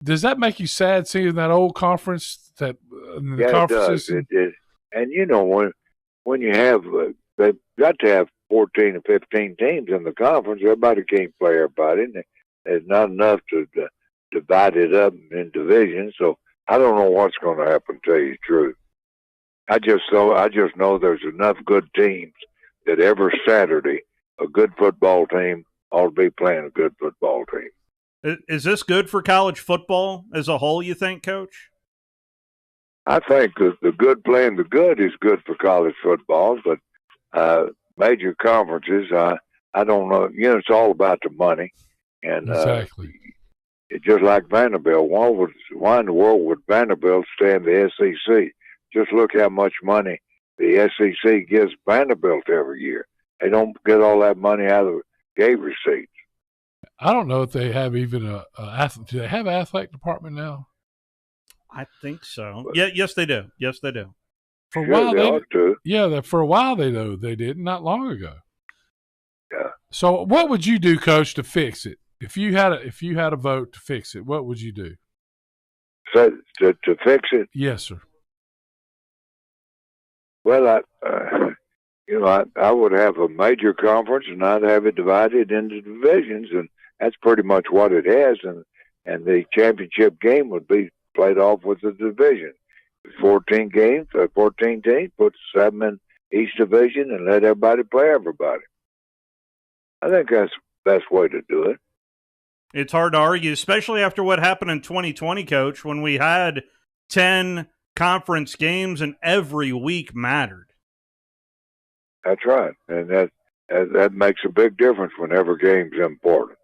Does that make you sad seeing that old conference that the Yeah, it conferences? does. It. And when you have they've got to have 14 or 15 teams in the conference. Everybody can't play everybody. And there's not enough to divide it up in divisions. So I don't know what's going to happen. To tell you the truth, I just know there's enough good teams that every Saturday a good football team ought to be playing a good football team. Is this good for college football as a whole, you think, Coach? I think the good playing the good is good for college football, but major conferences, I don't know. It's all about the money. And Exactly. It's just like Vanderbilt. Why in the world would Vanderbilt stay in the SEC? Just look how much money the SEC gives Vanderbilt every year. They don't get all that money out of gate receipts. I don't know if they have even do they have an athletic department now? I think so. Yes, they do. Yes, they do. For a Sure, while they ought to. Yeah, for a while they did, not long ago. Yeah. So what would you do, Coach, to fix it? If you had a vote to fix it, what would you do? So to fix it, Yes, sir. well, I would have a major conference and I'd have it divided into divisions, and that's pretty much what it has. And the championship game would be played off with the division. 14 games, 14 teams, put 7 in each division and let everybody play everybody. I think that's the best way to do it. It's hard to argue, especially after what happened in 2020, Coach, when we had 10 conference games and every week mattered. That's right, and that makes a big difference when every game's important.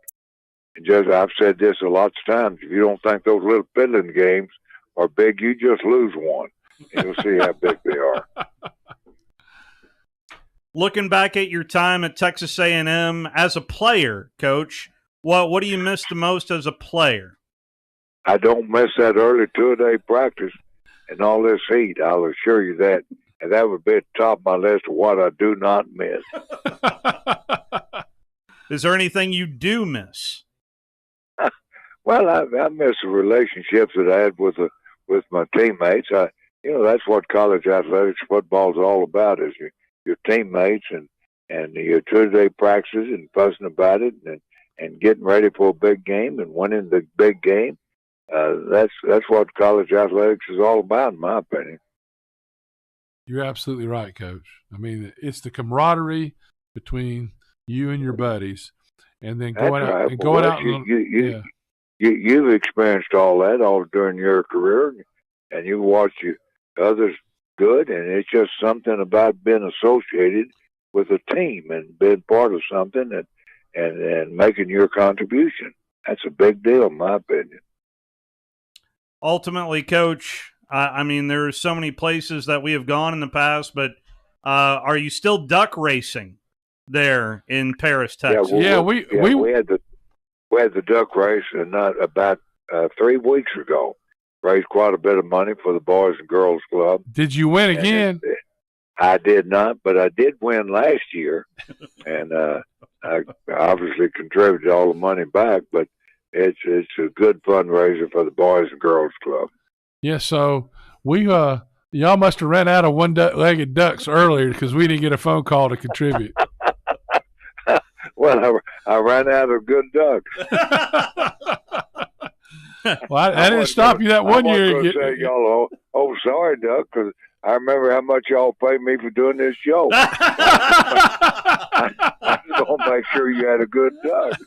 And just I've said this a lot of times. If you don't think those little fiddling games are big, you just lose one, and you'll see how big they are. Looking back at your time at Texas A&M as a player, Coach, what do you miss the most as a player? I don't miss that early two-a-day practice and all this heat. I'll assure you that. And that would be at the top of my list of what I do not miss. Is there anything you do miss? Well, I miss the relationships that I had with my teammates. That's what college athletics football is all about: is your teammates and your two-a-day practices and fussing about it and getting ready for a big game and winning the big game. That's what college athletics is all about, in my opinion. You're absolutely right, Coach. I mean, it's the camaraderie between you and your buddies, and then going That's out right. and going Well, out. You've experienced all that all during your career, and you watched others good, and it's just something about being associated with a team and being part of something and making your contribution. That's a big deal, in my opinion. Ultimately, Coach, I mean, there are so many places that we have gone in the past, but are you still duck racing there in Paris, Texas? We had the duck race about 3 weeks ago. Raised quite a bit of money for the Boys and Girls Club. Did you win again? I did not, but I did win last year, and I obviously contributed all the money back. But it's a good fundraiser for the Boys and Girls Club. Yeah, so y'all must have ran out of one-legged ducks earlier because we didn't get a phone call to contribute. Well, I ran out of good ducks. Well, I didn't stop you that one year. Say y'all, sorry, Duck, because I remember how much y'all paid me for doing this show. I was going to make sure you had a good duck.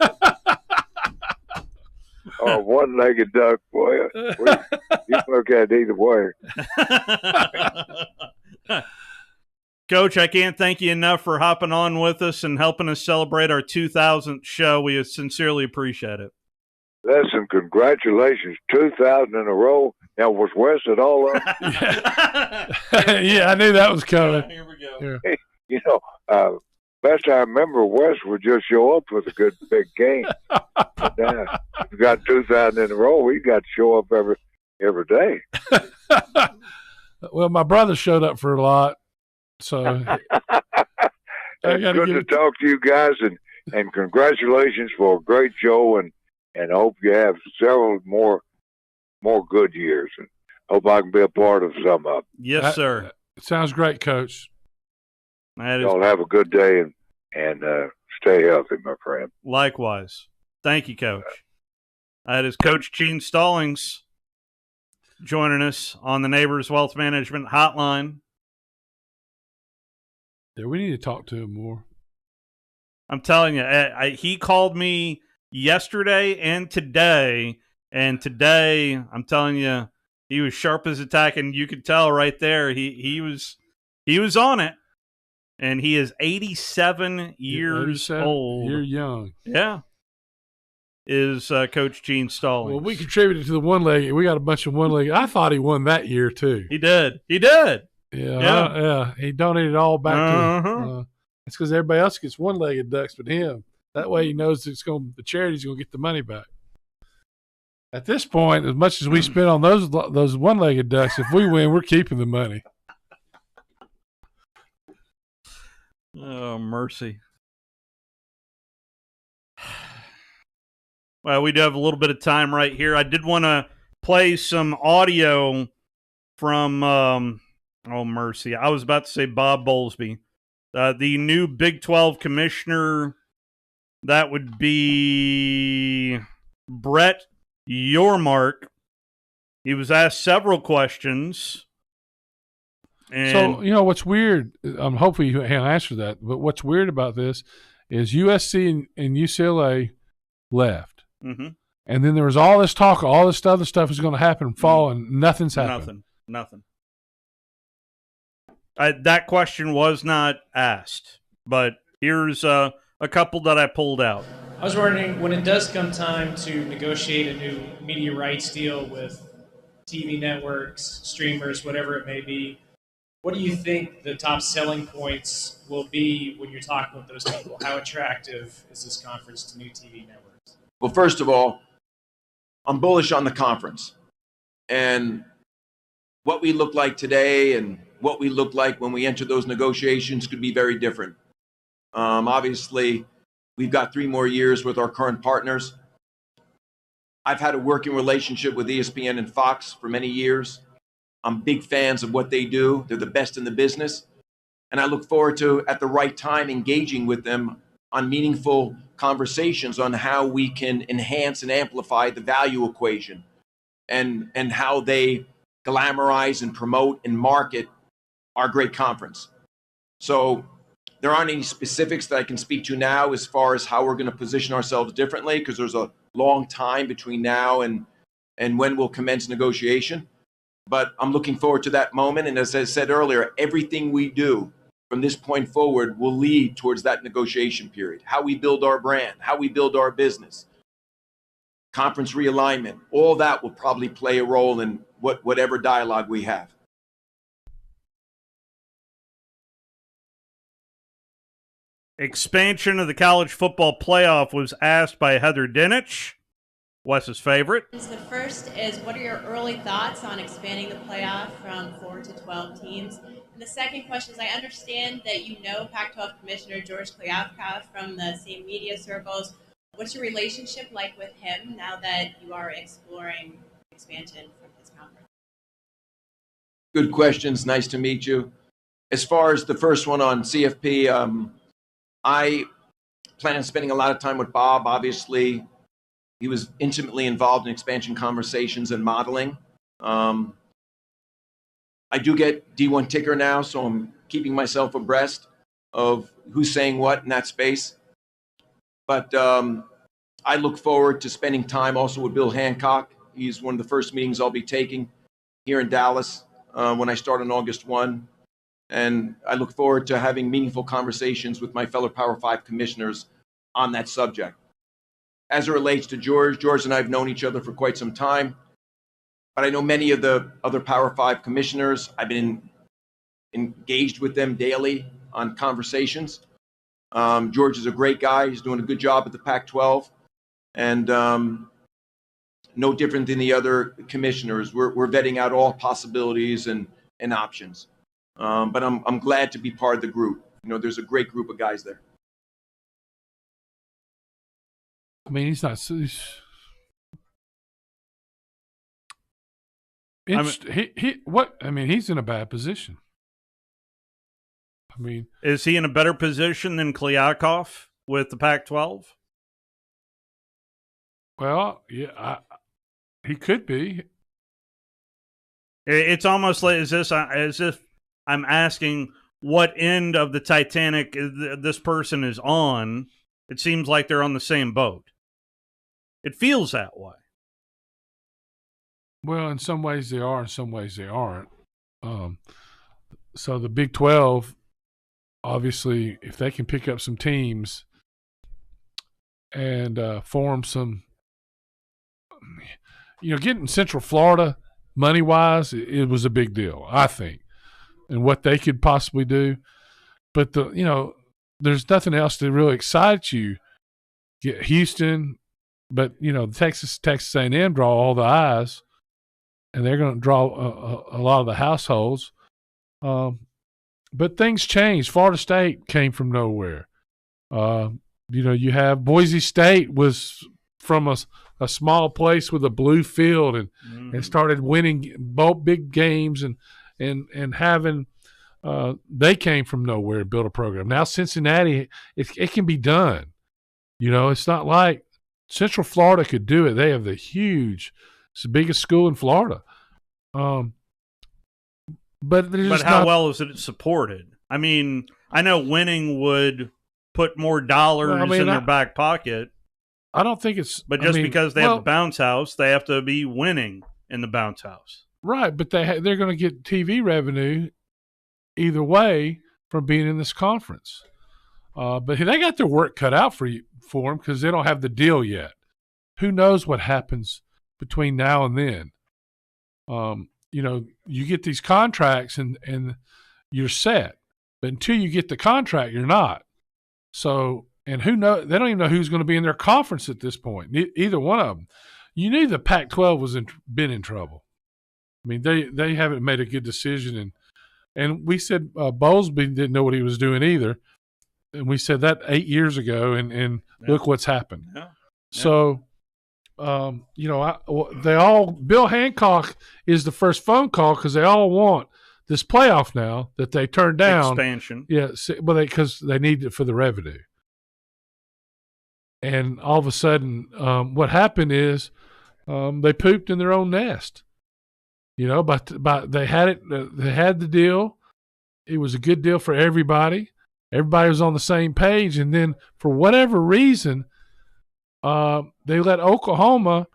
Or one-legged duck, boy. You can look at it either way. Coach, I can't thank you enough for hopping on with us and helping us celebrate our 2000th show. We sincerely appreciate it. Listen, congratulations. 2,000 in a row. Now, was Wes at all up? Yeah, I knew that was coming. Here we go. Yeah. Best I remember, Wes would just show up with a good big game. But, if you got 2,000 in a row, we got to show up every day. Well, my brother showed up for a lot, so It's good to talk to you guys, and congratulations for a great show, and and I hope you have several more good years. And hope I can be a part of some of them. Yes, sir. Sounds great, Coach. Y'all have a good day and stay healthy, my friend. Likewise. Thank you, Coach. That is Coach Gene Stallings joining us on the Neighbors Wealth Management Hotline. Yeah, we need to talk to him more. I'm telling you, he called me yesterday and today, I'm telling you, he was sharp as a tack, and you could tell right there he was on it. And he is 87 years old. You're young. Yeah. Is Coach Gene Stallings. Well, we contributed to the one-legged. We got a bunch of one-legged. I thought he won that year, too. He did. Yeah. He donated all back to it's because everybody else gets one-legged ducks but him. That way he knows the charity's going to get the money back. At this point, as much as we spend on those one-legged ducks, if we win, we're keeping the money. Oh, mercy. Well, we do have a little bit of time right here. I did want to play some audio from, oh, mercy. I was about to say Bob Bowlesby. The new Big 12 commissioner, that would be Brett Yormark. He was asked several questions. And so, what's weird, hopefully he'll answer that, but what's weird about this is USC and UCLA left. Mm-hmm. And then there was all this talk, all this other stuff is going to happen in fall, and nothing's happened. Nothing. That question was not asked, but here's a couple that I pulled out. I was wondering, when it does come time to negotiate a new media rights deal with TV networks, streamers, whatever it may be, what do you think the top selling points will be when you're talking with those people? How attractive is this conference to new TV networks? Well, first of all, I'm bullish on the conference. And what we look like today and what we look like when we enter those negotiations could be very different. Obviously, we've got 3 more years with our current partners. I've had a working relationship with ESPN and Fox for many years. I'm big fans of what they do. They're the best in the business. And I look forward to, at the right time, engaging with them on meaningful conversations on how we can enhance and amplify the value equation and how they glamorize and promote and market our great conference. So there aren't any specifics that I can speak to now as far as how we're going to position ourselves differently, because there's a long time between now and when we'll commence negotiation. But I'm looking forward to that moment. And as I said earlier, everything we do from this point forward will lead towards that negotiation period. How we build our brand, how we build our business, conference realignment, all that will probably play a role in whatever dialogue we have. Expansion of the college football playoff was asked by Heather Dinich, Wes's favorite. The first is, what are your early thoughts on expanding the playoff from 4 to 12 teams? And the second question is, I understand that you know Pac-12 Commissioner George Kliavkoff from the same media circles. What's your relationship like with him now that you are exploring expansion from his conference? Good questions. Nice to meet you. As far as the first one on CFP, I plan on spending a lot of time with Bob. Obviously, he was intimately involved in expansion conversations and modeling. I do get D1 ticker now, so I'm keeping myself abreast of who's saying what in that space. But I look forward to spending time also with Bill Hancock. He's one of the first meetings I'll be taking here in Dallas when I start on August 1. And I look forward to having meaningful conversations with my fellow Power 5 commissioners on that subject. As it relates to George and I have known each other for quite some time, but I know many of the other Power 5 commissioners. I've been engaged with them daily on conversations. George is a great guy. He's doing a good job at the Pac-12, and no different than the other commissioners. We're vetting out all possibilities and options. But I'm glad to be part of the group. There's a great group of guys there. I mean, he's in a bad position. I mean, is he in a better position than Kliavkoff with the Pac-12? Well, yeah, he could be. It's almost like as if I'm asking what end of the Titanic this person is on. It seems like they're on the same boat. It feels that way. Well, in some ways they are, in some ways they aren't. So the Big 12, obviously, if they can pick up some teams and form some, getting Central Florida money-wise, it was a big deal, I think, and what they could possibly do. But there's nothing else that really excites you. Get Houston, but Texas A&M draw all the eyes, and they're going to draw a lot of the households. But things changed. Florida State came from nowhere. You have Boise State was from a small place with a blue field and started winning both big games and having they came from nowhere and built a program. Now Cincinnati, it can be done. It's not like Central Florida could do it. They have it's the biggest school in Florida. But how well is it supported? I mean, I know winning would put more dollars in their back pocket. I don't think it's. But because they have the bounce house, they have to be winning in the bounce house. Right, but they're going to get TV revenue either way from being in this conference. But they got their work cut out for them because they don't have the deal yet. Who knows what happens between now and then? You get these contracts and you're set. But until you get the contract, you're not. So, and who knows? They don't even know who's going to be in their conference at this point. Either one of them. You knew the Pac-12 been in trouble. I mean, they haven't made a good decision, and we said Bowlesby didn't know what he was doing either, and we said that 8 years ago, and look what's happened. Yeah. So. Bill Hancock is the first phone call because they all want this playoff now that they turned down. Expansion. Yeah, because they need it for the revenue. And all of a sudden, what happened is they pooped in their own nest. But they had it. They had the deal. It was a good deal for everybody. Everybody was on the same page, and then for whatever reason. They let Oklahoma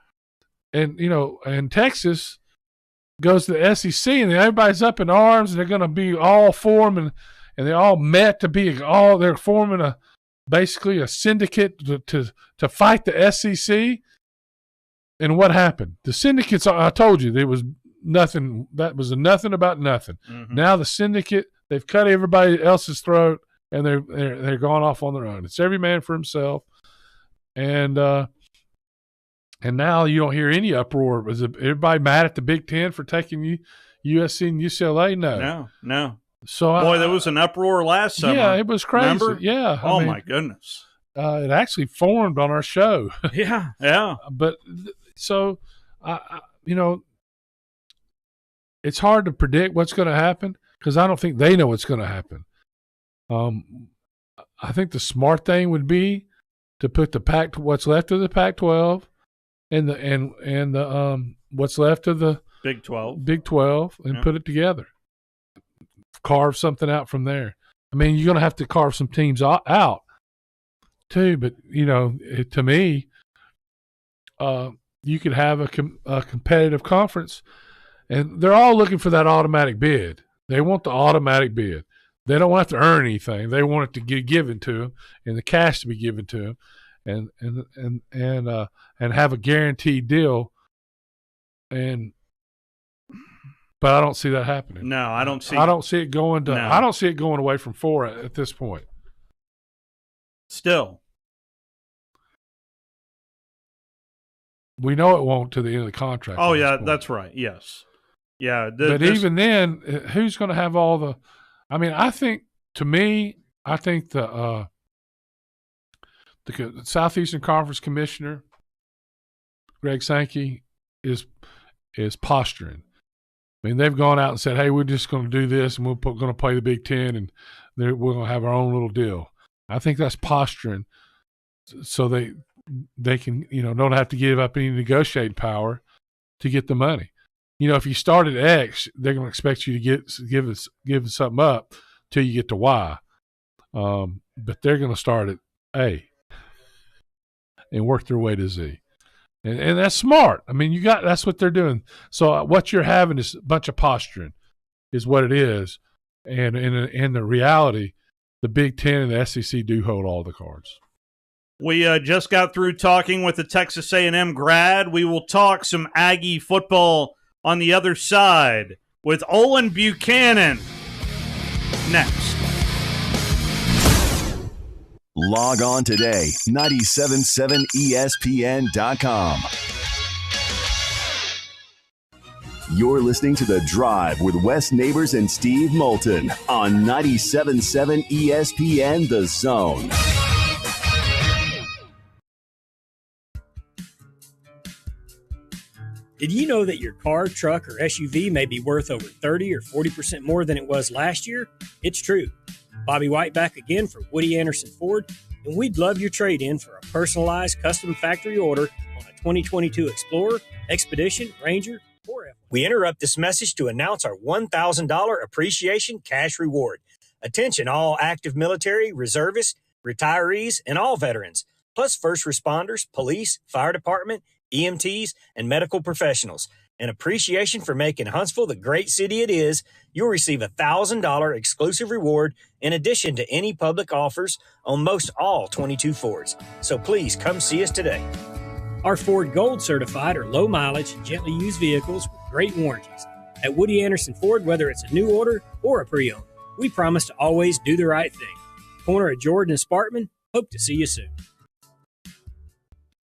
and Texas goes to the SEC, and everybody's up in arms, and they're going to be all for them, and they all met to be they're forming basically a syndicate to fight the SEC. And what happened? The syndicates, I told you, there was nothing. That was nothing about nothing. Mm-hmm. Now the syndicate, they've cut everybody else's throat, and they're going off on their own. It's every man for himself. And now you don't hear any uproar. Was everybody mad at the Big Ten for taking USC and UCLA? No. So there was an uproar last summer. Yeah, it was crazy. Remember? Yeah. My goodness. It actually formed on our show. Yeah. But so, it's hard to predict what's going to happen because I don't think they know what's going to happen. I think the smart thing would be to put what's left of the Pac-12 and the what's left of the Big 12 and put it together. Carve something out from there. I mean, you're going to have to carve some teams out too, but to me, you could have a competitive conference, and they're all looking for that automatic bid. They want the automatic bid. They don't want to have to earn anything. They want it to get given to them, and the cash to be given to them, and have a guaranteed deal. But I don't see that happening. No, I don't see it going to. No. I don't see it going away from 4 at this point. Still, we know it won't to the end of the contract. Oh yeah, that's right. Yes, yeah. Even then, who's going to have all the? I mean, I think the Southeastern Conference Commissioner, Greg Sankey, is posturing. I mean, they've gone out and said, hey, we're just going to do this, and we're going to play the Big Ten, and we're going to have our own little deal. I think that's posturing so they can, don't have to give up any negotiating power to get the money. If you start at X, they're going to expect you to give something up till you get to Y. But they're going to start at A and work their way to Z. And that's smart. I mean, that's what they're doing. So what you're having is a bunch of posturing is what it is. And in the reality, the Big Ten and the SEC do hold all the cards. We just got through talking with the Texas A&M grad. We will talk some Aggie football on the other side with Olin Buchanan next. Log on today, 977ESPN.com. You're listening to The Drive with Wes Neighbors and Steve Moulton on 97.7 ESPN The Zone. Did you know that your car, truck, or SUV may be worth over 30 or 40% more than it was last year? It's true. Bobby White back again for Woody Anderson Ford, and we'd love your trade-in for a personalized custom factory order on a 2022 Explorer, Expedition, Ranger, or F1. We interrupt this message to announce our $1,000 appreciation cash reward. Attention all active military, reservists, retirees, and all veterans, plus first responders, police, fire department, EMTs, and medical professionals. An appreciation for making Huntsville the great city it is. You'll receive a $1,000 exclusive reward in addition to any public offers on most all 22 Fords. So please come see us today. Our Ford Gold certified or low mileage, gently used vehicles with great warranties. At Woody Anderson Ford, whether it's a new order or a pre-owned, we promise to always do the right thing. Corner of Jordan and Sparkman, hope to see you soon.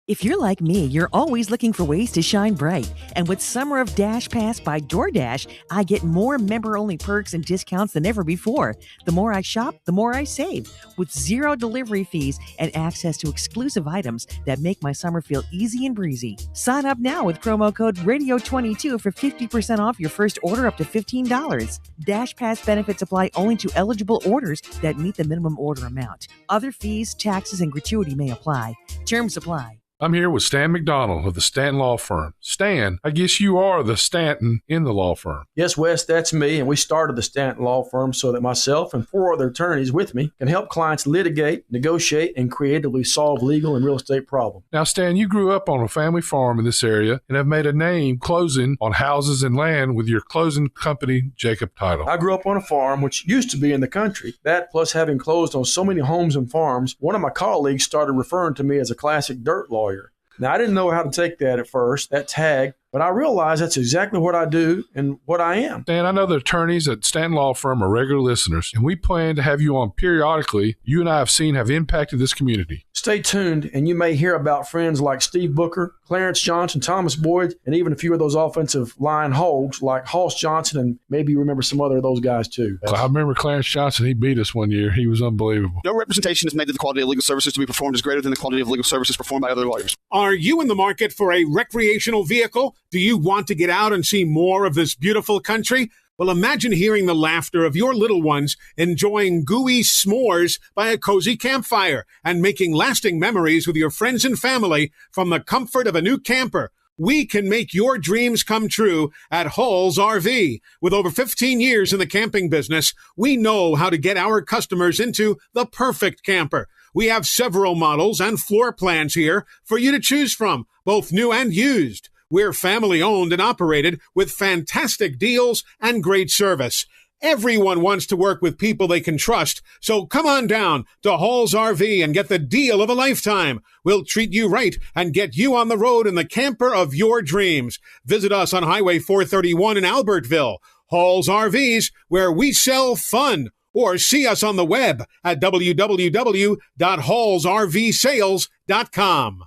If you're like me, you're always looking for ways to shine bright. And with Summer of Dash Pass by DoorDash, I get more member-only perks and discounts than ever before. The more I shop, the more I save, with 0 delivery fees and access to exclusive items that make my summer feel easy and breezy. Sign up now with promo code RADIO22 for 50% off your first order up to $15. Dash Pass benefits apply only to eligible orders that meet the minimum order amount. Other fees, taxes, and gratuity may apply. Terms apply. I'm here with Stan McDonald of the Stanton Law Firm. Stan, I guess you are the Stanton in the law firm. Yes, Wes, that's me, and we started the Stanton Law Firm so that myself and 4 other attorneys with me can help clients litigate, negotiate, and creatively solve legal and real estate problems. Now, Stan, you grew up on a family farm in this area and have made a name closing on houses and land with your closing company, Jacob Title. I grew up on a farm which used to be in the country. That, plus having closed on so many homes and farms, one of my colleagues started referring to me as a classic dirt lawyer. Now, I didn't know how to take that at first, that tag, but I realized that's exactly what I do and what I am. Dan, I know the attorneys at Stanton Law Firm are regular listeners, and we plan to have you on periodically. You and I have seen have impacted this community. Stay tuned, and you may hear about friends like Steve Booker, Clarence Johnson, Thomas Boyd, and even a few of those offensive line hogs like Hoss Johnson, and maybe you remember some other of those guys too. I remember Clarence Johnson. He beat us one year. He was unbelievable. No representation is made that the quality of legal services to be performed is greater than the quality of legal services performed by other lawyers. Are you in the market for a recreational vehicle? Do you want to get out and see more of this beautiful country? Well, imagine hearing the laughter of your little ones enjoying gooey s'mores by a cozy campfire and making lasting memories with your friends and family from the comfort of a new camper. We can make your dreams come true at Hall's RV. With over 15 years in the camping business, we know how to get our customers into the perfect camper. We have several models and floor plans here for you to choose from, both new and used. We're family owned and operated with fantastic deals and great service. Everyone wants to work with people they can trust, so come on down to Hall's RV and get the deal of a lifetime. We'll treat you right and get you on the road in the camper of your dreams. Visit us on Highway 431 in Albertville. Hall's RVs, where we sell fun. Or see us on the web at www.hallsrvsales.com.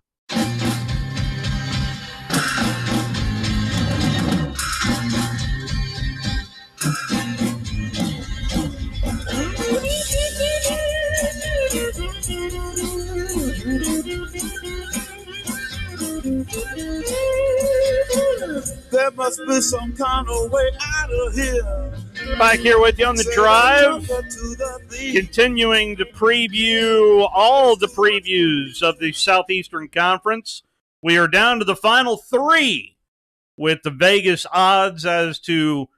There must be some kind of way out of here. Back here with you on the drive, continuing to preview all the previews of the Southeastern Conference. We are down to the final three with the Vegas odds as to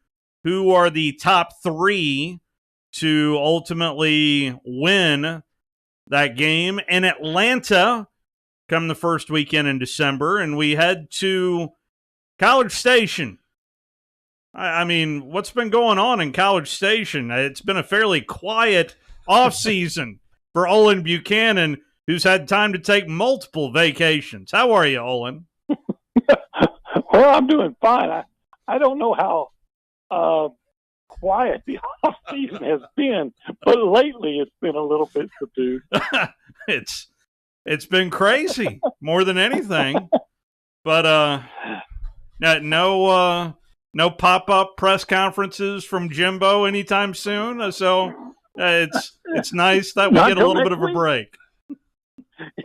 who are the top three to ultimately win that game in Atlanta come the first weekend in December, and we head to College Station. I mean, what's been going on in College Station? It's been a fairly quiet offseason for Olin Buchanan, who's had time to take multiple vacations. How are you, Olin? Well, I'm doing fine. I don't know how quiet the offseason has been, but lately it's been a little bit subdued. It's been crazy more than anything. But no pop-up press conferences from Jimbo anytime soon. So it's nice that we get a little bit of a break.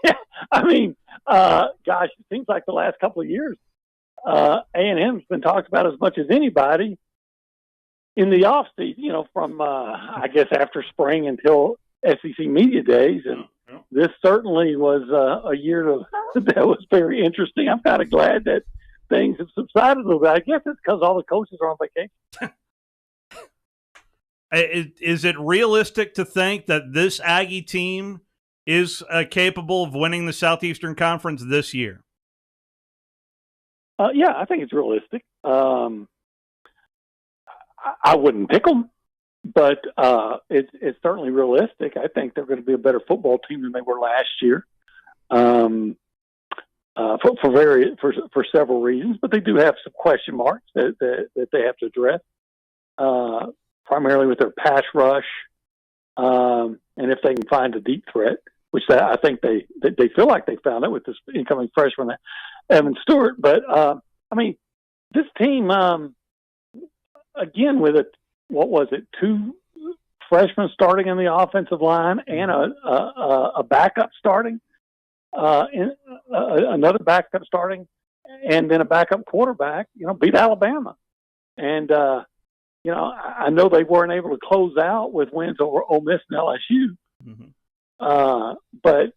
Yeah, I mean, gosh, it seems like the last couple of years, A&M's been talked about as much as anybody in the off season. You know, from I guess after spring until SEC Media Days, and this certainly was a year that was very interesting. I'm kind of glad that things have subsided a little bit. I guess it's because all the coaches are on vacation. Is it realistic to think that this Aggie team is capable of winning the Southeastern Conference this year? Yeah, I think it's realistic. I wouldn't pick them, but it's certainly realistic. I think they're going to be a better football team than they were last year. For several reasons, but they do have some question marks that they have to address, primarily with their pass rush, and if they can find a deep threat, which I think they feel like they found it with this incoming freshman, Evan Stewart. But I mean, this team, again, with two freshmen starting in the offensive line and a backup starting. Another backup starting, and then a backup quarterback, beat Alabama. And, I know they weren't able to close out with wins over Ole Miss and LSU. Mm-hmm. But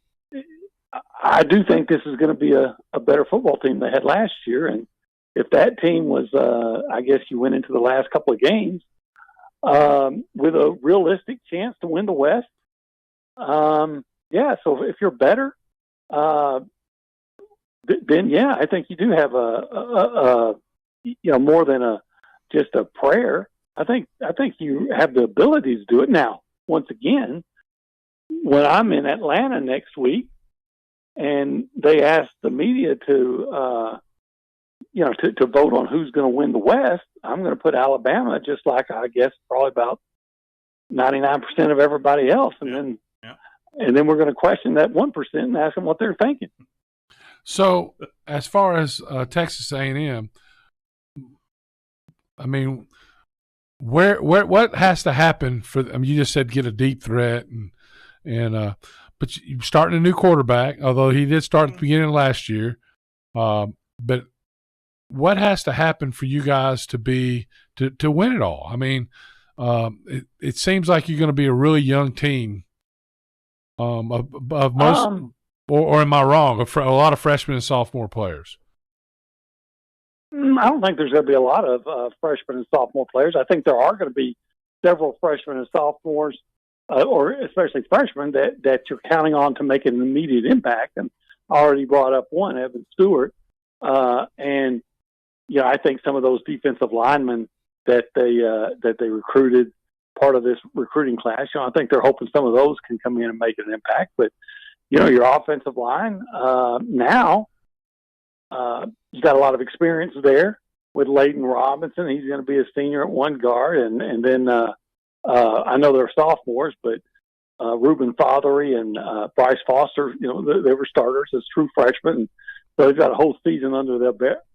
I do think this is going to be a better football team they had last year. And if that team was, I guess you went into the last couple of games with a realistic chance to win the West. Yeah, so if you're better, then yeah, I think you do have a more than just a prayer. I think you have the ability to do it. Now, once again, when I'm in Atlanta next week, and they ask the media to vote on who's going to win the West, I'm going to put Alabama, just like I guess probably about 99% of everybody else, and then. And then we're going to question that 1% and ask them what they're thinking. So, as far as Texas A&M, I mean, what has to happen for? I mean, you just said get a deep threat, but you're starting a new quarterback. Although he did start at the beginning of last year, but what has to happen for you guys to win it all? I mean, it seems like you're going to be a really young team. Of most, or am I wrong? A lot of freshmen and sophomore players. I don't think there's going to be a lot of freshmen and sophomore players. I think there are going to be several freshmen and sophomores, or especially freshmen, that you're counting on to make an immediate impact. And I already brought up one, Evan Stewart, and I think some of those defensive linemen that they recruited. Part of this recruiting class, I think they're hoping some of those can come in and make an impact. But your offensive line now, you got a lot of experience there with Layden Robinson. He's going to be a senior at one guard, and then I know they're sophomores, but Reuben Fothery and Bryce Foster, they were starters as true freshmen. So they've got a whole season under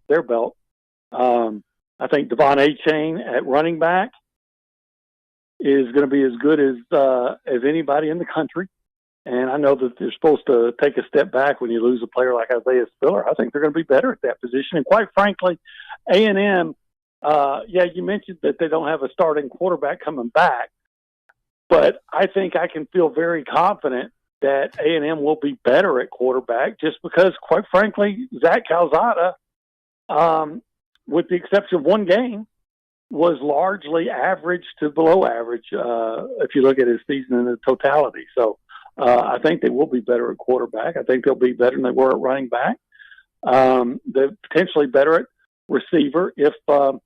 their belt. I think Devon Achane at running back is going to be as good as anybody in the country. And I know that they're supposed to take a step back when you lose a player like Isaiah Spiller. I think they're going to be better at that position. And quite frankly, A&M, you mentioned that they don't have a starting quarterback coming back, but I think I can feel very confident that A&M will be better at quarterback just because, quite frankly, Zach Calzada, with the exception of one game, was largely average to below average if you look at his season in the totality. So I think they will be better at quarterback. I think they'll be better than they were at running back. They're potentially better at receiver because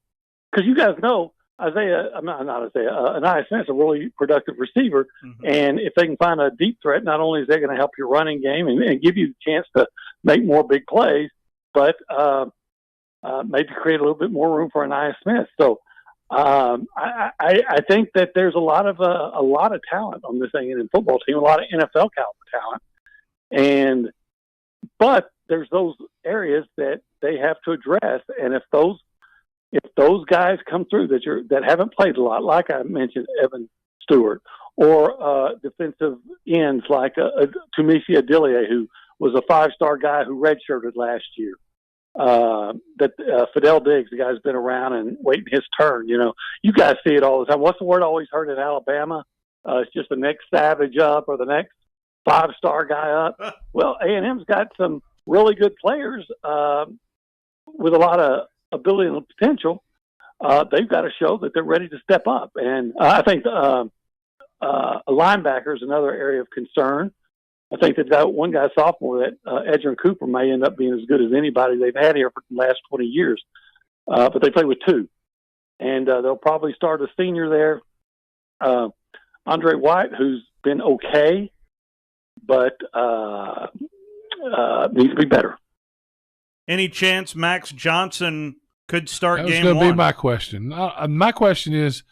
you guys know Anaya Smith's a really productive receiver, and if they can find a deep threat, not only is that going to help your running game and give you the chance to make more big plays, but maybe create a little bit more room for Anaya Smith. So I think that there's a lot of talent on this A&M football team, a lot of NFL caliber talent, but there's those areas that they have to address, and if those guys come through that haven't played a lot, like I mentioned, Evan Stewart, or defensive ends like Tumisi Adelie, who was a 5-star guy who redshirted last year. Fidel Diggs, the guy's been around and waiting his turn. You guys see it all the time. What's the word I always heard in Alabama? It's just the next Savage up or the next 5-star guy up. Well, A&M's got some really good players with a lot of ability and potential. They've got to show that they're ready to step up. And I think a linebacker is another area of concern. I think they've got one guy, sophomore, that Edgerrin Cooper may end up being as good as anybody they've had here for the last 20 years. But they play with two. And they'll probably start a senior there, Andre White, who's been okay, but needs to be better. Any chance Max Johnson could start game one? That was going to be my question. My question is,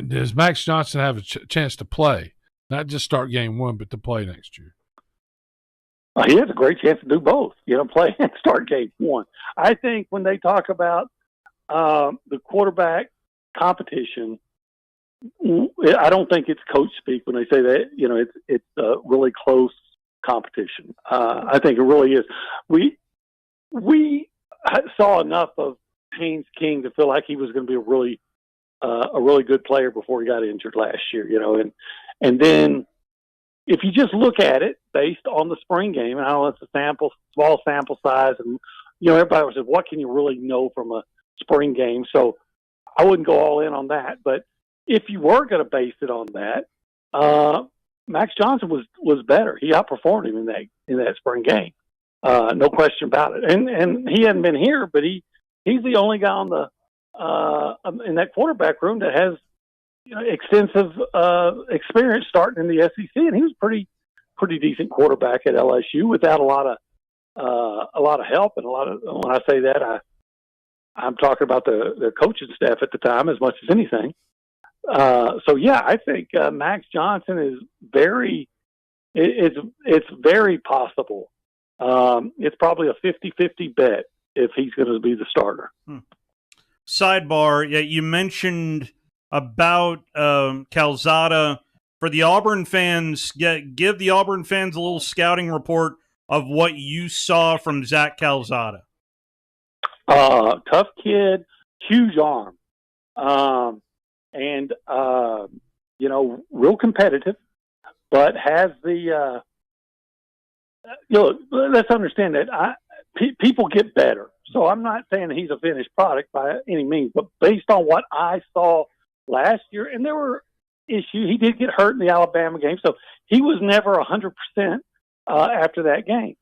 does Max Johnson have a chance to play? Not just start game one, but to play next year. He has a great chance to do both, play and start game one. I think when they talk about the quarterback competition, I don't think it's coach speak when they say that, it's a really close competition. I think it really is. We saw enough of Haynes King to feel like he was going to be a really good player before he got injured last year, and then if you just look at it based on the spring game, and I know it's a small sample size, and everybody said, what can you really know from a spring game? So I wouldn't go all in on that. But if you were going to base it on that, Max Johnson was better. He outperformed him in that spring game, no question about it. And he hadn't been here, but he's the only guy on the in that quarterback room that has extensive experience starting in the SEC, and he was pretty decent quarterback at LSU without a lot of help and when I say that I'm talking about the coaching staff at the time as much as anything. So yeah, I think Max Johnson is it's very possible. It's probably a 50-50 bet if he's going to be the starter. Sidebar, yeah, you mentioned about Calzada. For the Auburn fans, give the Auburn fans a little scouting report of what you saw from Zach Calzada. Tough kid, huge arm, and real competitive, but has the let's understand that people get better. So I'm not saying he's a finished product by any means, but based on what I saw last year, and there were issues. He did get hurt in the Alabama game, so he was never 100% after that game.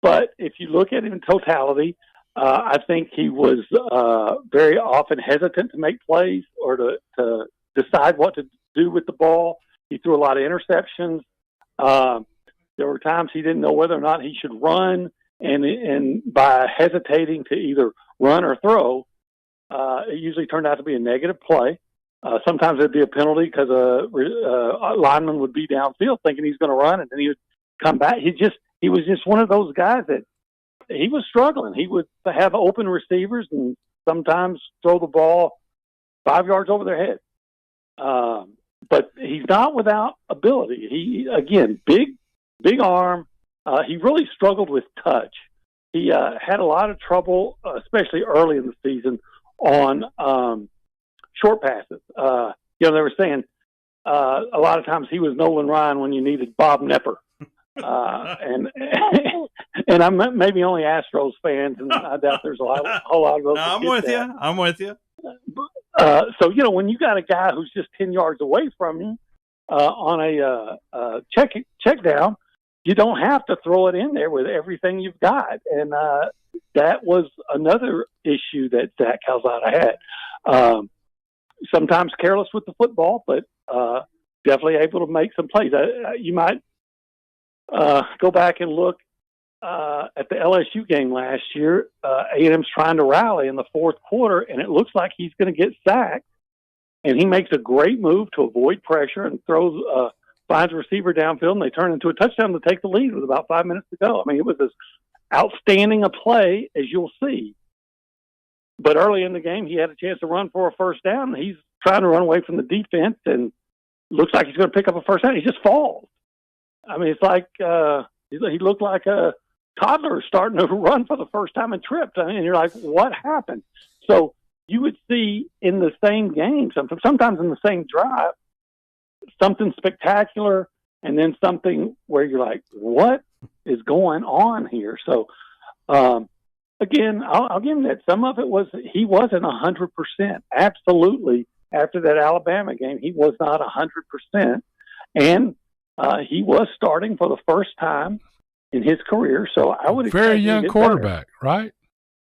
But if you look at it in totality, I think he was very often hesitant to make plays or to decide what to do with the ball. He threw a lot of interceptions. There were times he didn't know whether or not he should run, and by hesitating to either run or throw, it usually turned out to be a negative play. Sometimes it'd be a penalty because a lineman would be downfield thinking he's going to run, and then he would come back. He was just one of those guys that he was struggling. He would have open receivers and sometimes throw the ball 5 yards over their head. but he's not without ability. He, again, big arm. He really struggled with touch. He had a lot of trouble, especially early in the season, on short passes. They were saying a lot of times he was Nolan Ryan when you needed Bob Nepper. And I'm maybe only Astros fans, and I doubt there's a whole lot of those. No, I'm with you. So, when you got a guy who's just 10 yards away from you on a check down, you don't have to throw it in there with everything you've got. And that was another issue that Zach Calzada had. Sometimes careless with the football, but definitely able to make some plays. You might go back and look at the LSU game last year. A&M's trying to rally in the fourth quarter, and it looks like he's going to get sacked. And he makes a great move to avoid pressure and finds a receiver downfield, and they turn into a touchdown to take the lead with about 5 minutes to go. I mean, it was as outstanding a play as you'll see. But early in the game, he had a chance to run for a first down. He's trying to run away from the defense, and looks like he's going to pick up a first down. He just falls. I mean, it's like he looked like a toddler starting to run for the first time and tripped. And you're like, what happened? So you would see in the same game, sometimes in the same drive, something spectacular, and then something where you're like, what is going on here? So, again, I'll give him that. Some of it was he wasn't 100%. Absolutely. After that Alabama game, he was not 100%. And he was starting for the first time in his career. So I would expect very young quarterback, right?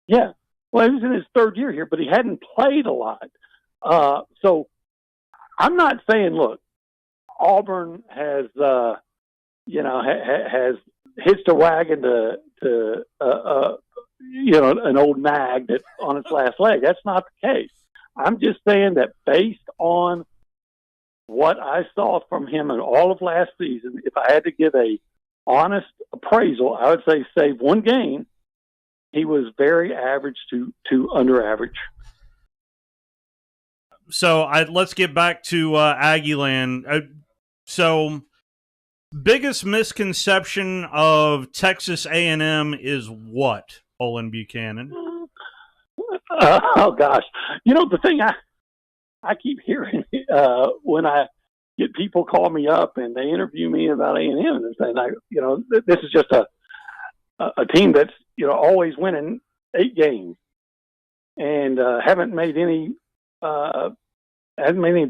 Yeah. Well, he was in his third year here, but he hadn't played a lot. So I'm not saying, look, Auburn has, has hitched a wagon to an old nag that's on its last leg. That's not the case. I'm just saying that based on what I saw from him in all of last season, if I had to give a honest appraisal, I would say save one game, he was very average to under average. So let's get back to Aggieland. So biggest misconception of Texas A&M is what, Olin Buchanan? Oh, gosh. The thing I keep hearing when I get people call me up and they interview me about A&M and saying, this is just a team that's, always winning 8 games and haven't made any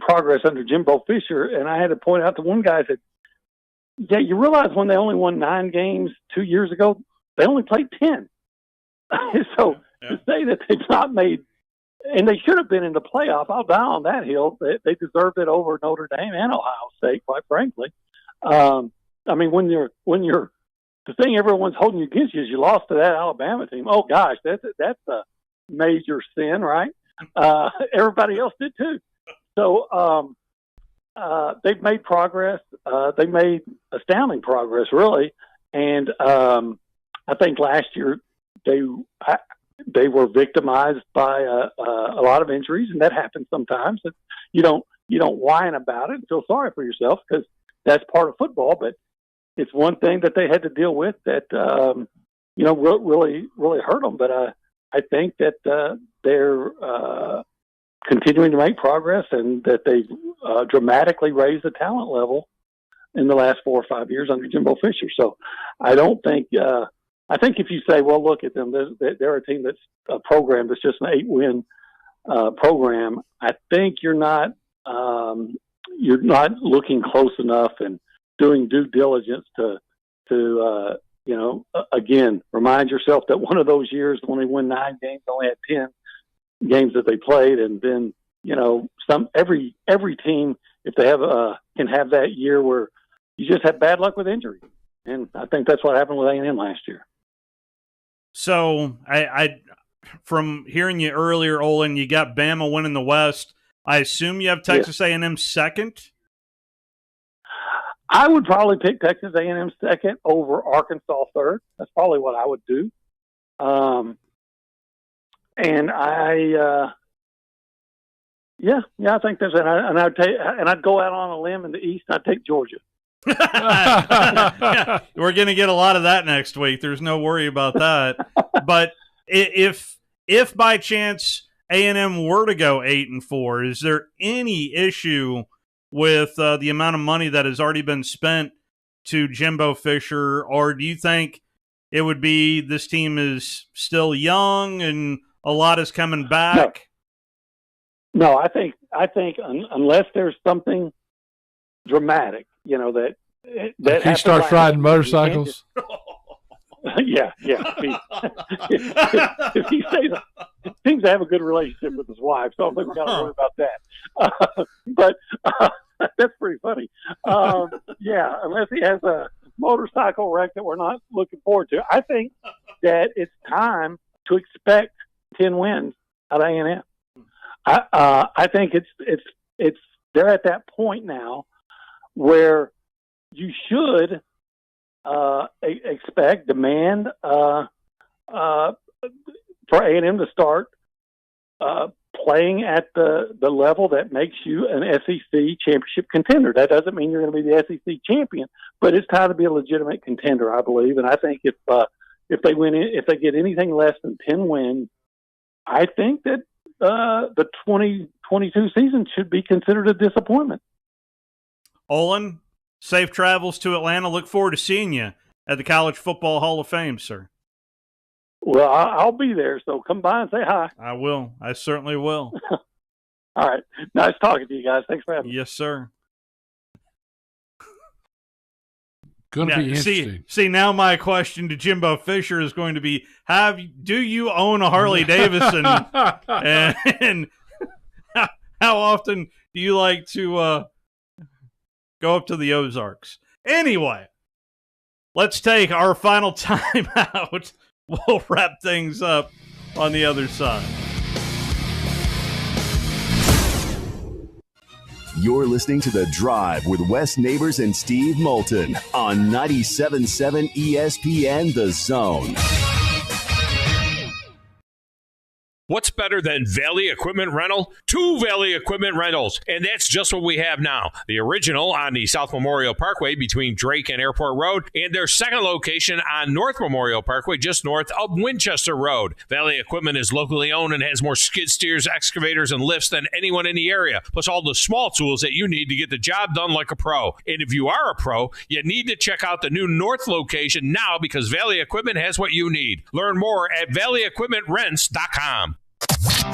progress under Jimbo Fisher. And I had to point out to one guy that, yeah, you realize when they only won 9 games 2 years ago, they only played 10. So to say that they've not made, and they should have been in the playoff, I'll die on that hill. They deserved it over Notre Dame and Ohio State, quite frankly. I mean, when you're the thing everyone's holding you against you is you lost to that Alabama team. Oh gosh, that's a major sin, right? Everybody else did too. So they've made progress. They made astounding progress, really. And I think last year they were victimized by a lot of injuries, and that happens sometimes. You don't whine about it and feel sorry for yourself because that's part of football. But it's one thing that they had to deal with that really hurt them. But I think that they're continuing to make progress and that they've dramatically raised the talent level in the last 4 or 5 years under Jimbo Fisher. So I don't think I think if you say, well, look at them, they're a team that's a program that's just an 8-win program. I think you're not looking close enough and doing due diligence to again, remind yourself that one of those years when they won 9 games, only had 10 games that they played. And then, every team, if they have can have that year where you just have bad luck with injury. And I think that's what happened with A&M last year. So I from hearing you earlier, Olin, you got Bama winning the West. I assume you have Texas A&M second? I would probably pick Texas A&M second over Arkansas third. That's probably what I would do. And Yeah, I think there's, I'd go out on a limb in the East. I'd take Georgia. Yeah, we're going to get a lot of that next week. There's no worry about that. But if by chance A&M were to go 8-4, is there any issue with the amount of money that has already been spent to Jimbo Fisher, or do you think it would be this team is still young and a lot is coming back? No, I think unless there's something dramatic, that he starts riding motorcycles. Yeah. If he seems to have a good relationship with his wife, so I don't think we got to worry about that. But that's pretty funny. Unless he has a motorcycle wreck that we're not looking forward to, I think that it's time to expect 10 wins out of A&M. I think it's they're at that point now where you should demand for A&M to start playing at the level that makes you an SEC championship contender. That doesn't mean you're going to be the SEC champion, but it's time to be a legitimate contender, I believe. And I think if they get anything less than 10 wins, I think that the 2022 season should be considered a disappointment. Olin, safe travels to Atlanta. Look forward to seeing you at the College Football Hall of Fame, sir. Well, I'll be there, so come by and say hi. I will. I certainly will. All right. Nice talking to you guys. Thanks for having me. Yes, sir. Going to be interesting. See, now my question to Jimbo Fisher is going to be: do you own a Harley Davidson? and how often do you like to go up to the Ozarks? Anyway, let's take our final time out. We'll wrap things up on the other side. You're listening to The Drive with Wes Neighbors and Steve Moulton on 97.7 ESPN The Zone. What's better than Valley Equipment Rental? Two Valley Equipment Rentals, and that's just what we have now. The original on the South Memorial Parkway between Drake and Airport Road, and their second location on North Memorial Parkway just north of Winchester Road. Valley Equipment is locally owned and has more skid steers, excavators, and lifts than anyone in the area, plus all the small tools that you need to get the job done like a pro. And if you are a pro, you need to check out the new North location now because Valley Equipment has what you need. Learn more at valleyequipmentrents.com.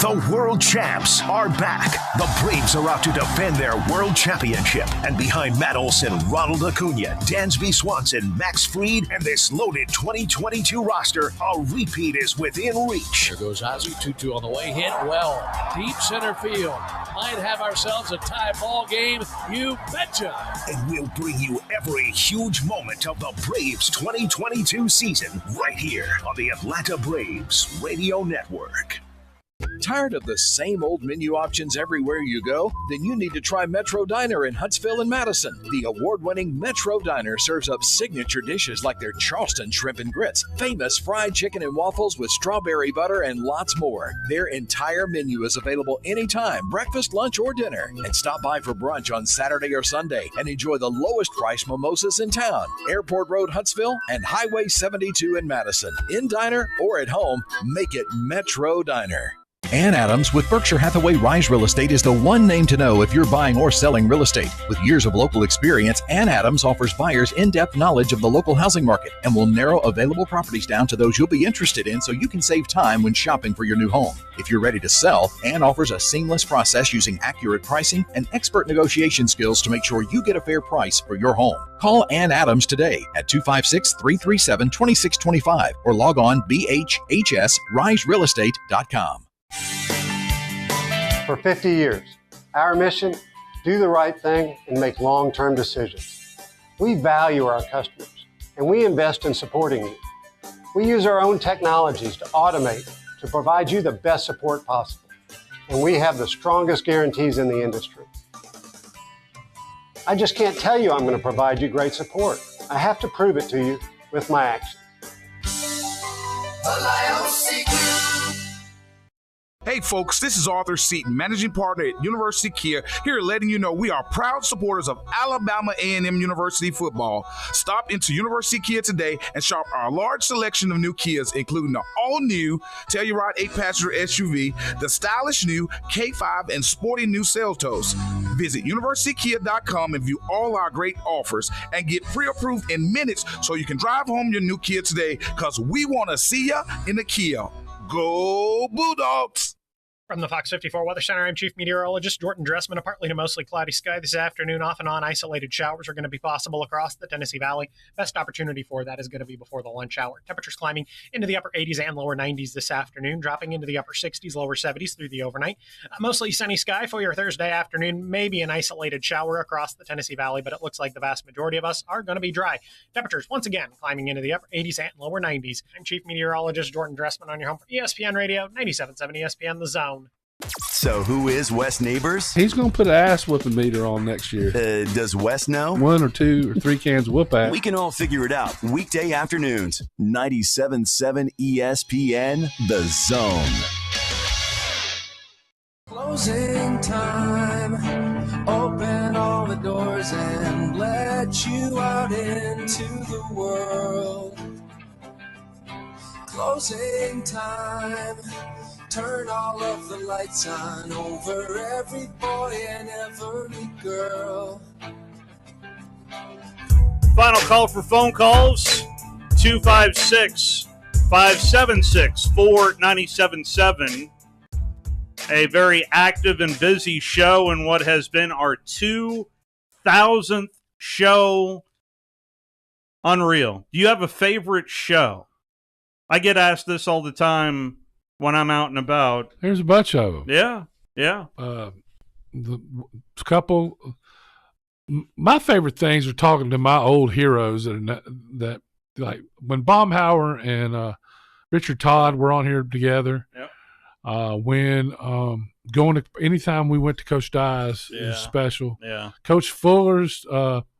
The world champs are back. The Braves are out to defend their world championship. And behind Matt Olson, Ronald Acuna, Dansby Swanson, Max Fried, and this loaded 2022 roster, a repeat is within reach. There goes Ozzie. 2-2 on the way. Hit well. Deep center field. Might have ourselves a tie ball game. You betcha. And we'll bring you every huge moment of the Braves 2022 season right here on the Atlanta Braves Radio Network. Tired of the same old menu options everywhere you go? Then you need to try Metro Diner in Huntsville and Madison. The award-winning Metro Diner serves up signature dishes like their Charleston shrimp and grits, famous fried chicken and waffles with strawberry butter, and lots more. Their entire menu is available anytime, breakfast, lunch, or dinner. And stop by for brunch on Saturday or Sunday and enjoy the lowest price mimosas in town. Airport Road, Huntsville, and Highway 72 in Madison. In diner or at home, make it Metro Diner. Ann Adams with Berkshire Hathaway Rise Real Estate is the one name to know if you're buying or selling real estate. With years of local experience, Ann Adams offers buyers in-depth knowledge of the local housing market and will narrow available properties down to those you'll be interested in so you can save time when shopping for your new home. If you're ready to sell, Ann offers a seamless process using accurate pricing and expert negotiation skills to make sure you get a fair price for your home. Call Ann Adams today at 256-337-2625 or log on bhhsriserealestate.com. For 50 years, our mission, do the right thing and make long-term decisions. We value our customers, and we invest in supporting you. We use our own technologies to automate to provide you the best support possible, and we have the strongest guarantees in the industry. I just can't tell you I'm going to provide you great support. I have to prove it to you with my actions. Hey folks, this is Arthur Seaton, managing partner at University Kia, here letting you know we are proud supporters of Alabama A&M University football. Stop into University Kia today and shop our large selection of new Kias, including the all-new Telluride 8-passenger SUV, the stylish new K5, and sporty new Seltos. Visit universitykia.com and view all our great offers and get pre-approved in minutes so you can drive home your new Kia today, because we want to see ya in the Kia. Go Bulldogs! From the Fox 54 Weather Center, I'm Chief Meteorologist Jordan Dressman. A partly to mostly cloudy sky this afternoon. Off and on isolated showers are going to be possible across the Tennessee Valley. Best opportunity for that is going to be before the lunch hour. Temperatures climbing into the upper 80s and lower 90s this afternoon, dropping into the upper 60s, lower 70s through the overnight. Mostly sunny sky for your Thursday afternoon. Maybe an isolated shower across the Tennessee Valley, but it looks like the vast majority of us are going to be dry. Temperatures, once again, climbing into the upper 80s and lower 90s. I'm Chief Meteorologist Jordan Dressman on your home for ESPN Radio, 97.7 ESPN The Zone. So who is Wes Neighbors? He's going to put an ass whooping meter on next year. Does Wes know? 1 or 2 or 3 cans of whoop ass. We can all figure it out. Weekday afternoons, 97.7 ESPN The Zone. Closing time. Open all the doors and let you out into the world. Closing time. Turn all of the lights on over every boy and every girl. Final call for phone calls, 256-576-4977. A very active and busy show in what has been our 2,000th show. Unreal. Do you have a favorite show? I get asked this all the time when I'm out and about. There's a bunch of them. Yeah, yeah. The couple. My favorite things are talking to my old heroes that like when Baumhauer and Richard Todd were on here together. Yep. When going to anytime we went to Coach Dye's, it was special. Yeah. Coach Fuller's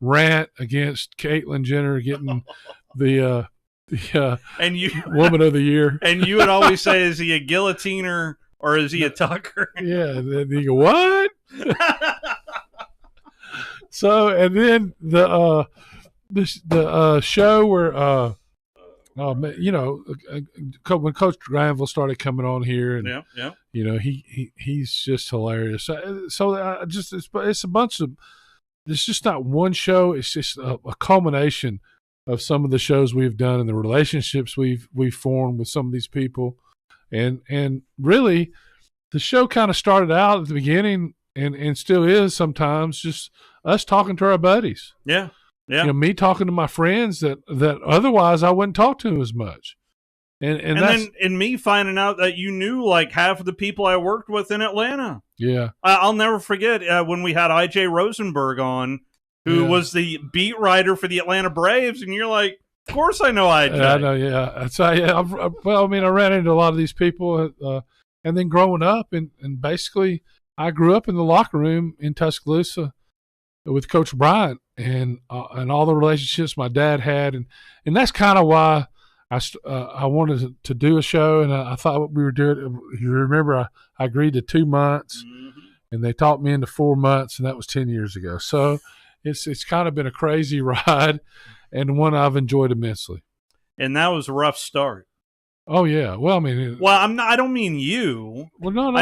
rant against Caitlyn Jenner getting the and you Woman of the Year. And you would always say, is he a guillotiner or is he a tucker? Yeah. Then you go, what? So, and then the show where, when Coach Granville started coming on here, and he's just hilarious. So it's a bunch of. It's just not one show. It's just a culmination of some of the shows we've done and the relationships we've formed with some of these people, and really, the show kind of started out at the beginning and still is sometimes just us talking to our buddies. Yeah. Yeah. Me talking to my friends that otherwise I wouldn't talk to as much. And then me finding out that you knew like half of the people I worked with in Atlanta. Yeah. I'll never forget when we had I.J. Rosenberg on, who was the beat writer for the Atlanta Braves, and you're like, of course I know I.J. I know, yeah. So, I ran into a lot of these people, and then growing up, and basically I grew up in the locker room in Tuscaloosa with Coach Bryant, and all the relationships my dad had, and that's kind of why I wanted to do a show, and I thought we were doing. You remember, I agreed to 2 months, and they talked me into 4 months, and that was 10 years ago. So it's kind of been a crazy ride, and one I've enjoyed immensely. And that was a rough start. Oh yeah, well I mean, I don't mean you. Well, no,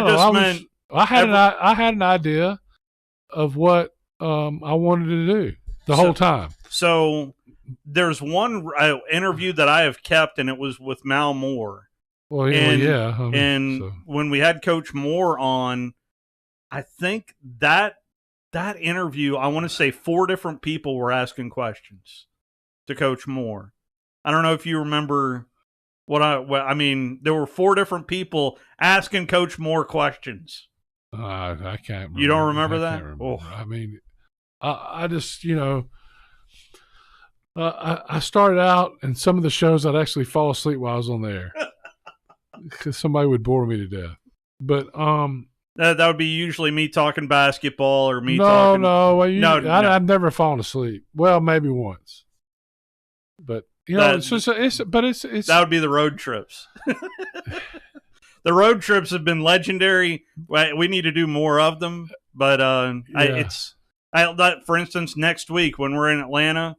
I had an idea of what I wanted to do the whole time. So there's one interview that I have kept, and it was with Mal Moore. Well, When we had Coach Moore on, I think that interview, I want to say 4 different people were asking questions to Coach Moore. I don't know if you remember what I mean. There were 4 different people asking Coach Moore questions. I can't remember. You don't remember that? Oh. I mean, I just, I started out, and some of the shows I'd actually fall asleep while I was on the air because somebody would bore me to death. But that would be usually me talking basketball or me talking. No. I've never fallen asleep. Well, maybe once. But it's that would be the road trips. the road trips have been legendary. We need to do more of them. But for instance, next week when we're in Atlanta,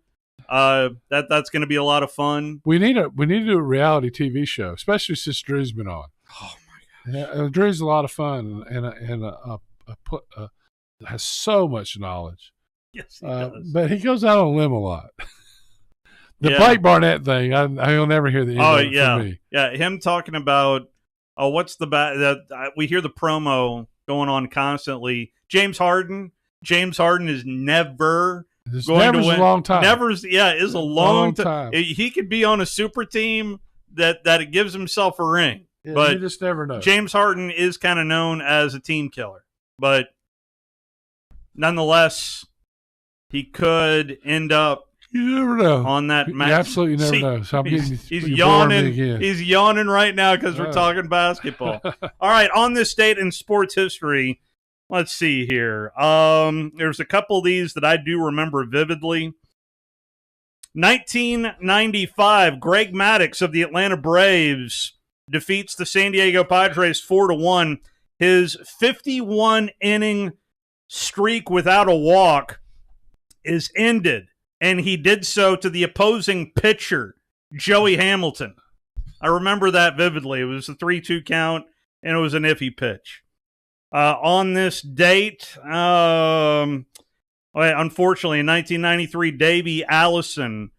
that's going to be a lot of fun. We need to do a reality TV show, especially since Drew's been on. Oh my gosh, yeah, Drew's a lot of fun and has so much knowledge. Yes, he does. But he goes out on a limb a lot. The Blake Barnett thing, I'll never hear the end of it from me. Yeah, him talking about what's we hear the promo going on constantly. James Harden is never going to win. A long time. Is a long time. He could be on a super team that it gives himself a ring. Yeah, but you just never know. James Harden is kind of known as a team killer, but nonetheless, he could end up. You never know on that match. You absolutely never know. So he's yawning. He's yawning right now because we're talking basketball. All right, on this date in sports history, let's see here. There's a couple of these that I do remember vividly. 1995, Greg Maddux of the Atlanta Braves defeats the San Diego Padres 4-1. His 51-inning streak without a walk is ended. And he did so to the opposing pitcher, Joey Hamilton. I remember that vividly. It was a 3-2 count, and it was an iffy pitch. On this date, unfortunately, in 1993, Davey Allison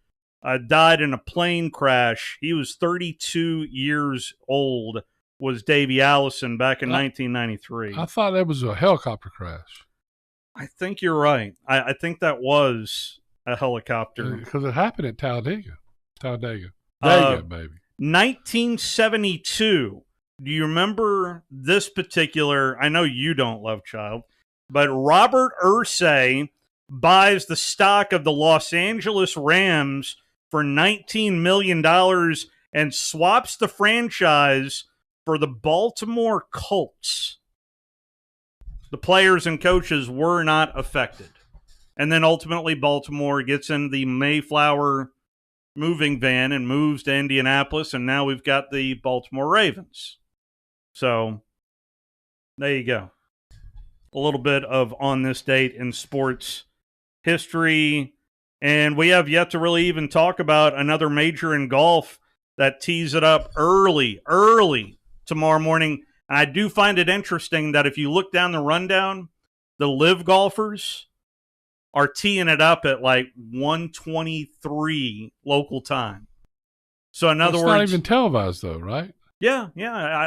died in a plane crash. He was 32 years old, was Davey Allison back in 1993. I thought that was a helicopter crash. I think you're right. I think that was a helicopter. Because it happened at Talladega. Baby. 1972. Do you remember this particular? I know you don't, Love Child, but Robert Irsay buys the stock of the Los Angeles Rams for $19 million and swaps the franchise for the Baltimore Colts. The players and coaches were not affected. And then ultimately Baltimore gets in the Mayflower moving van and moves to Indianapolis, and now we've got the Baltimore Ravens. So there you go. A little bit of on this date in sports history. And we have yet to really even talk about another major in golf that tees it up early tomorrow morning. I do find it interesting that if you look down the rundown, the live golfers are teeing it up at like 1:23 local time. So in other words, it's not even televised though, right? Yeah.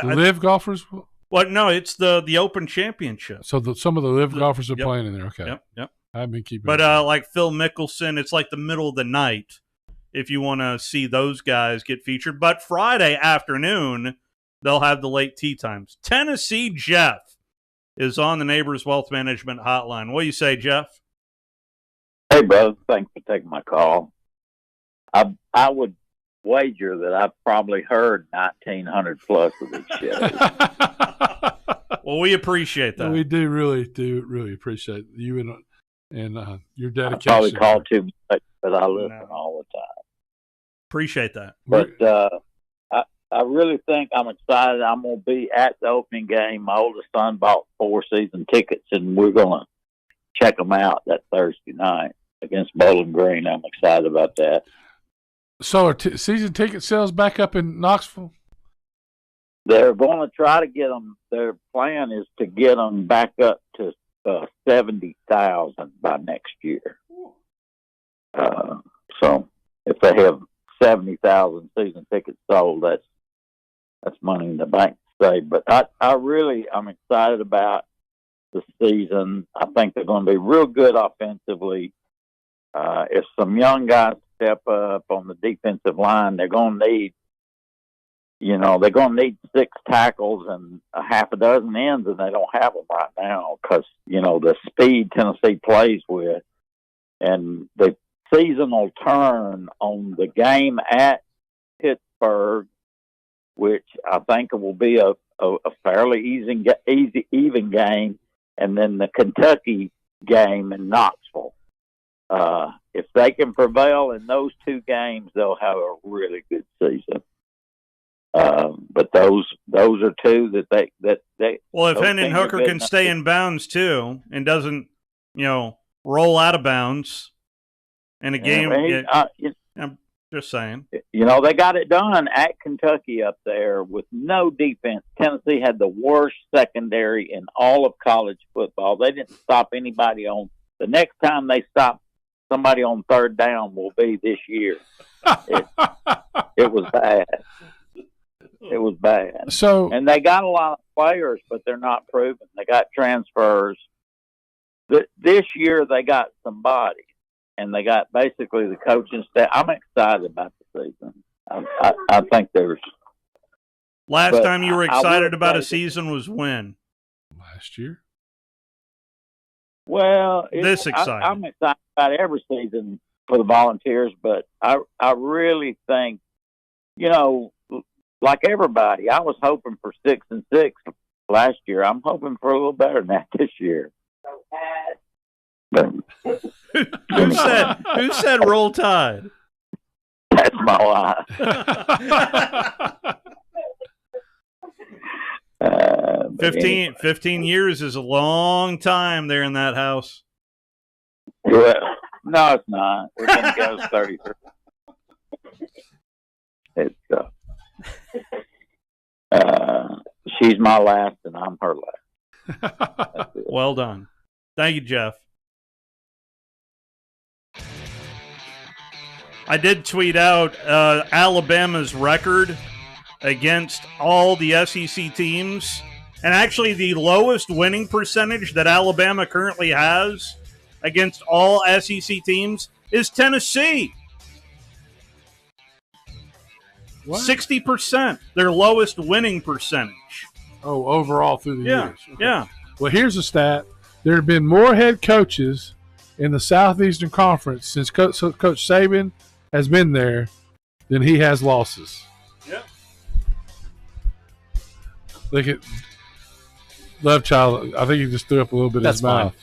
Live golfers. Well, no, it's the Open Championship. So some of the live golfers are playing in there. Okay. Yep. I've been keeping. But like Phil Mickelson, it's like the middle of the night if you want to see those guys get featured. But Friday afternoon, they'll have the late tee times. Tennessee Jeff is on the Neighbors Wealth Management Hotline. What do you say, Jeff? Hey, brother, thanks for taking my call. I would wager that I've probably heard 1,900 plus of these shows. Well, we appreciate that. We do really appreciate you and your dedication. I probably call too much, but I listen all the time. Appreciate that. But I really think I'm excited. I'm going to be at the opening game. My oldest son bought 4 season tickets, and we're going to check them out that Thursday night against Bowling Green. I'm excited about that. So are season ticket sales back up in Knoxville? They're going to try to get them. Their plan is to get them back up to 70,000 by next year. So if they have 70,000 season tickets sold, that's money in the bank to say. But I'm excited about the season. I think they're going to be real good offensively. If some young guys step up on the defensive line, they're going to need 6 tackles and a half a dozen ends, and they don't have them right now because, the speed Tennessee plays with. And the season will turn on the game at Pittsburgh, which I think will be a fairly even game, and then the Kentucky game in Knoxville. If they can prevail in those 2 games, they'll have a really good season. But those are two that they. Well, if Hendon Hooker can stay in bounds too and doesn't, roll out of bounds in a game, I'm just saying. They got it done at Kentucky up there with no defense. Tennessee had the worst secondary in all of college football. They didn't stop anybody on. The next time they stop somebody on third down will be this year. It was bad. It was bad. And they got a lot of players, but they're not proven. They got transfers. This year they got some bodies, and they got basically the coaching staff. I'm excited about the season. I think there's. Last time you were excited about a season was when? Last year. Well, this exciting. I'm excited about every season for the Volunteers, but I really think, like everybody, I was hoping for 6-6 last year. I'm hoping for a little better than that this year. Who said roll tide? That's my wife. 15 years is a long time there in that house. Yeah. No, it's not. We're going to go 33. It's she's my last and I'm her last. Well done. Thank you, Jeff. I did tweet out Alabama's record against all the SEC teams, and actually the lowest winning percentage that Alabama currently has against all SEC teams is Tennessee. What? 60%, their lowest winning percentage. Oh, overall through the years. Okay. Yeah. Well, here's a stat. There have been more head coaches in the Southeastern Conference since Coach Saban has been there than he has losses. Yeah. Look at Love Child. I think he just threw up a little bit in his mouth.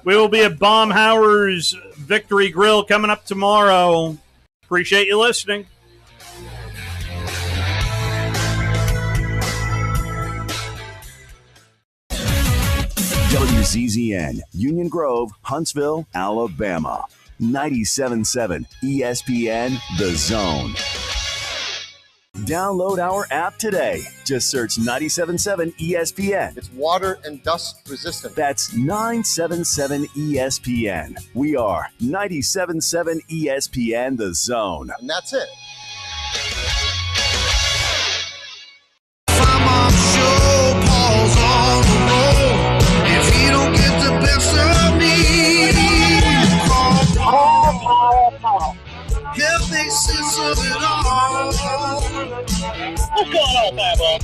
We will be at Baumhauer's Victory Grill coming up tomorrow. Appreciate you listening. WZZN, Union Grove, Huntsville, Alabama. 97.7 ESPN, The Zone. Download our app today. Just search 97.7 ESPN. It's water and dust resistant. That's 977 ESPN. We are 97.7 ESPN, The Zone. And that's it. Can't make sense of it all. What's going on, Pablo?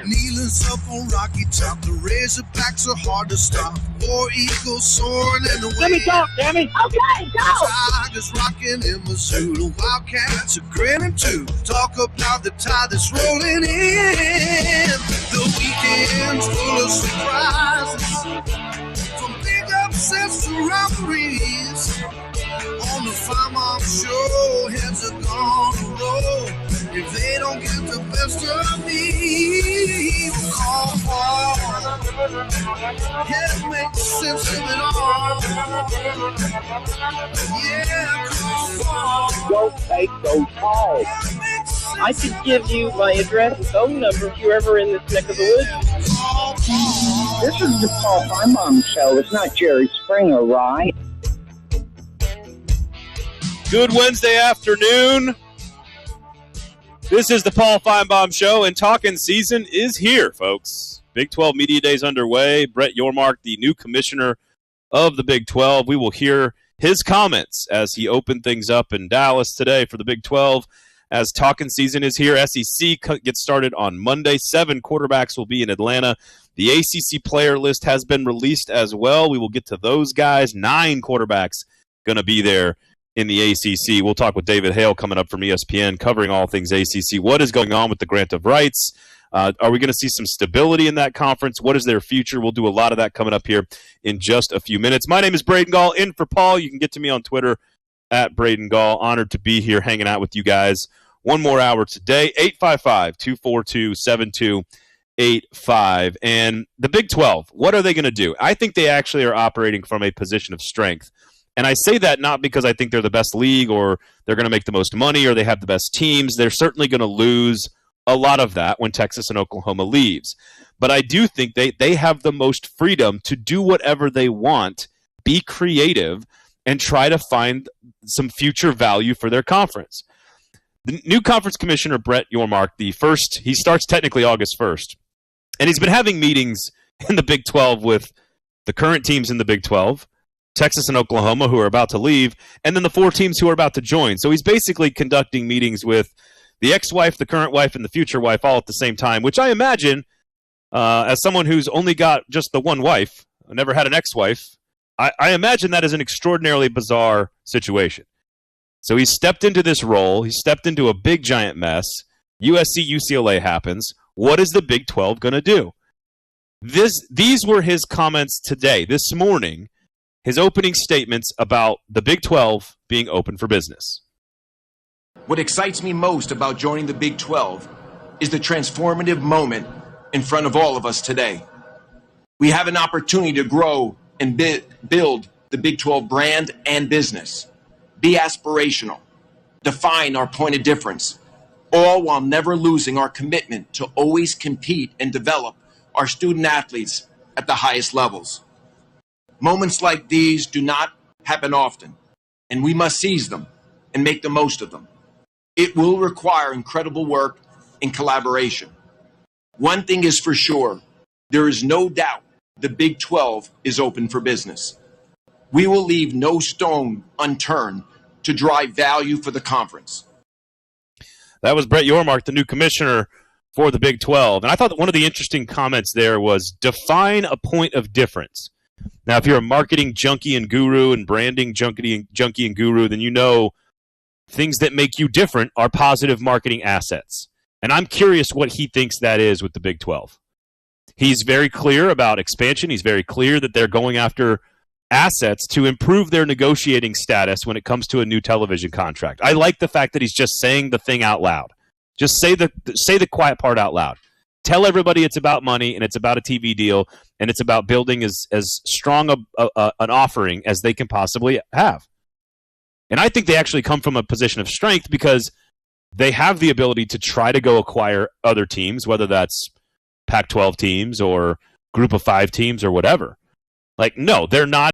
Kneeling's up on Rocky Top. The Razorbacks are hard to stop. War Eagles soaring in the wind. Let me talk, Tammy. Okay, go. Tigers rocking in Missoula. Wildcats are grinning too. Talk about the tide that's rolling in. The weekend's full of surprises. From big upsets to robberies. On the Farm Mom Show, heads are gonna roll. If they don't get the best of me, we'll call Paul. Can't make sense of it all. Yeah, call Paul. Don't take those calls. I could give you my address and phone number if you're ever in this neck of the woods. This is the Paul Feinbaum Show. It's not Jerry Springer, right? Good Wednesday afternoon. This is the Paul Feinbaum Show, and talking season is here, folks. Big 12 Media Days underway. Brett Yormark, the new commissioner of the Big 12. We will hear his comments as he opened things up in Dallas today for the Big 12. As talking season is here, SEC gets started on Monday. 7 quarterbacks will be in Atlanta. The ACC player list has been released as well. We will get to those guys. 9 quarterbacks going to be there in the ACC. We'll talk with David Hale coming up from ESPN, covering all things ACC. What is going on with the grant of rights? Are we going to see some stability in that conference? What is their future? We'll do a lot of that coming up here in just a few minutes. My name is Braden Gall, in for Paul. You can get to me on Twitter at Braden Gall. Honored to be here hanging out with you guys one more hour today. 855-242-7285. And the Big 12, what are they going to do? I think they actually are operating from a position of strength. And I say that not because I think they're the best league or they're going to make the most money or they have the best teams. They're certainly going to lose a lot of that when Texas and Oklahoma leaves. But I do think they have the most freedom to do whatever they want, be creative, and try to find some future value for their conference. The new conference commissioner, Brett Yormark, he starts technically August 1st. And he's been having meetings in the Big 12 with the current teams in the Big 12, Texas and Oklahoma, who are about to leave, and then the 4 teams who are about to join. So he's basically conducting meetings with the ex-wife, the current wife, and the future wife all at the same time, which I imagine, as someone who's only got just the one wife, never had an ex-wife, I imagine that is an extraordinarily bizarre situation. So he stepped into this role. He stepped into a big, giant mess. USC, UCLA happens. What is the Big 12 going to do? These were his comments today, this morning, his opening statements about the Big 12 being open for business. What excites me most about joining the Big 12 is the transformative moment in front of all of us today. We have an opportunity to grow and build the Big 12 brand and business, be aspirational, define our point of difference, all while never losing our commitment to always compete and develop our student athletes at the highest levels. Moments like these do not happen often, and we must seize them and make the most of them. It will require incredible work and collaboration. One thing is for sure, there is no doubt the Big 12 is open for business. We will leave no stone unturned to drive value for the conference. That was Brett Yormark, the new commissioner for the Big 12. And I thought that one of the interesting comments there was define a point of difference. Now, if you're a marketing junkie and guru and branding junkie and guru, then you know things that make you different are positive marketing assets. And I'm curious what he thinks that is with the Big 12. He's very clear about expansion. He's very clear that they're going after assets to improve their negotiating status when it comes to a new television contract. I like the fact that he's just saying the thing out loud. Just say the quiet part out loud. Tell everybody it's about money and it's about a TV deal and it's about building as strong an offering as they can possibly have. And I think they actually come from a position of strength because they have the ability to try to go acquire other teams, whether that's Pac-12 teams or Group of 5 teams or whatever. Like, no, they're not